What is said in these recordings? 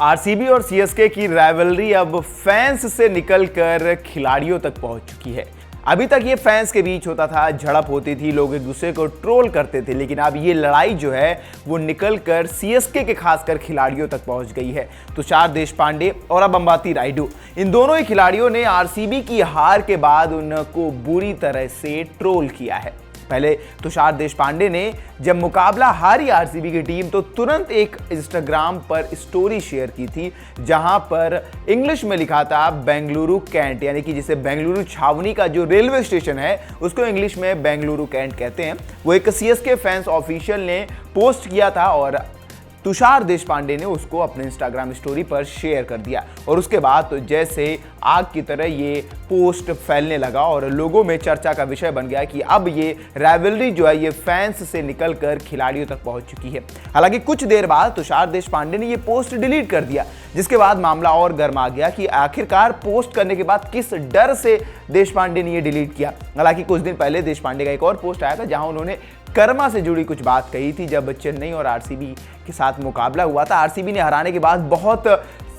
RCB और CSK की rivalry अब फैंस से निकलकर खिलाड़ियों तक पहुंच चुकी है। अभी तक ये फैंस के बीच होता था, झड़प होती थी, लोग एक दूसरे को ट्रोल करते थे, लेकिन अब ये लड़ाई जो है वो निकलकर सीएसके के खासकर खिलाड़ियों तक पहुंच गई है। तुषार देशपांडे और अब अंबाती रायडू, इन दोनों ही खिलाड़ियों ने आरसीबी की हार के बाद उनको बुरी तरह से ट्रोल किया है। पहले तुषार देशपांडे ने जब मुकाबला हारी आरसीबी की टीम तो तुरंत एक इंस्टाग्राम पर स्टोरी शेयर की थी, जहां पर इंग्लिश में लिखा था बेंगलुरु कैंट, यानी कि जिसे बेंगलुरु छावनी का जो रेलवे स्टेशन है उसको इंग्लिश में बेंगलुरु कैंट कहते हैं। वो एक सीएसके फैंस ऑफिशियल ने पोस्ट किया था और तुषार देशपांडे ने उसको अपने इंस्टाग्राम स्टोरी पर शेयर कर दिया और उसके बाद तो जैसे आग की तरह ये पोस्ट फैलने लगा और लोगों में चर्चा का विषय बन गया कि अब ये राइवलरी जो है ये फैंस से निकलकर खिलाड़ियों तक पहुंच चुकी है। हालांकि कुछ देर बाद तुषार देशपांडे ने ये पोस्ट डिलीट कर दिया, जिसके बाद मामला और गर्मा गया कि आखिरकार पोस्ट करने के बाद किस डर से देशपांडे ने ये डिलीट किया। हालांकि कुछ दिन पहले देशपांडे का एक और पोस्ट आया था जहां उन्होंने कर्मा से जुड़ी कुछ बात कही थी। जब चेन्नई और आरसीबी के साथ मुकाबला हुआ था, आरसीबी ने हराने के बाद बहुत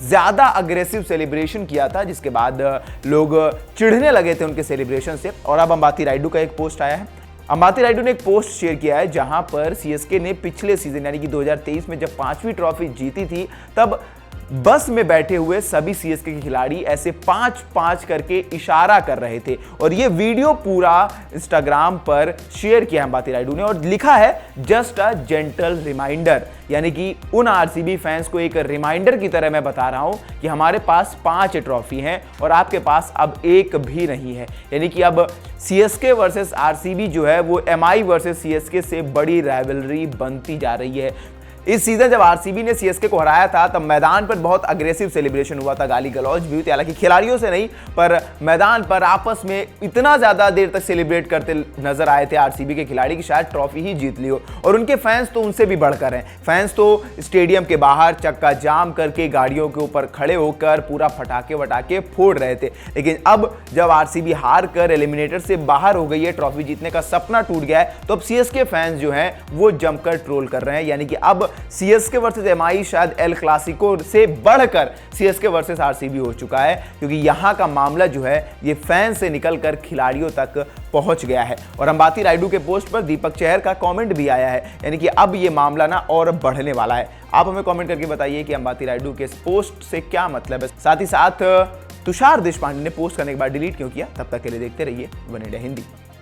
ज़्यादा अग्रेसिव सेलिब्रेशन किया था, जिसके बाद लोग चिढ़ने लगे थे उनके सेलिब्रेशन से। और अब अंबाती रायडू का एक पोस्ट आया है। अंबाती रायडू ने एक पोस्ट शेयर किया है जहां पर सीएसके ने पिछले सीजन यानी कि 2023 में जब 5वीं ट्रॉफी जीती थी, तब बस में बैठे हुए सभी सीएसके के खिलाड़ी ऐसे 5-5 करके इशारा कर रहे थे और ये वीडियो पूरा इंस्टाग्राम पर शेयर किया अंबाती रायडू ने और लिखा है जस्ट अ जेंटल रिमाइंडर, यानी कि उन आरसीबी फैंस को एक रिमाइंडर की तरह मैं बता रहा हूं कि हमारे पास 5 ट्रॉफी हैं और आपके पास अब एक भी नहीं है। यानी कि अब सीएसके वर्सेस आरसीबी जो है वो एमआई वर्सेस सीएसके से बड़ी राइवलरी बनती जा रही है। इस सीजन जब आरसीबी ने सीएसके को हराया था तब मैदान पर बहुत अग्रेसिव सेलिब्रेशन हुआ था, गाली गलौज भी हुई थी, हालांकि खिलाड़ियों से नहीं पर मैदान पर आपस में इतना ज्यादा देर तक सेलिब्रेट करते नजर आए थे आरसीबी के खिलाड़ी कि शायद ट्रॉफी ही जीत ली हो। और उनके फैंस तो उनसे भी बढ़कर हैं। फैंस तो स्टेडियम के बाहर चक्का जाम करके गाड़ियों के ऊपर खड़े होकर पूरा फटाके वटाके फोड़ रहे थे। लेकिन अब जब आरसीबी हार कर एलिमिनेटर से बाहर हो गई है, ट्रॉफी जीतने का सपना टूट गया है, तो अब सीएसके फैंस जो हैं वो जमकर ट्रोल कर रहे हैं। यानी कि अब सीएसके वर्सेस एमआई शायद एल क्लासिको से बढ़कर सीएसके वर्सेस आरसीबी हो चुका है, क्योंकि यहां का मामला जो है ये फैंस से निकलकर खिलाड़ियों तक पहुंच गया है। और अंबाती रायडू के पोस्ट पर दीपक चहर का कमेंट भी आया है, यानी कि अब ये मामला ना और बढ़ने वाला है। आप हमें कमेंट करके बताइए कि अंबाती रायडू के इस पोस्ट से क्या मतलब है। साथ ही साथ तुषार देशपांडे ने पोस्ट करने के बाद डिलीट क्यों किया। तब तक के लिए देखते रहिए वन इंडिया हिंदी।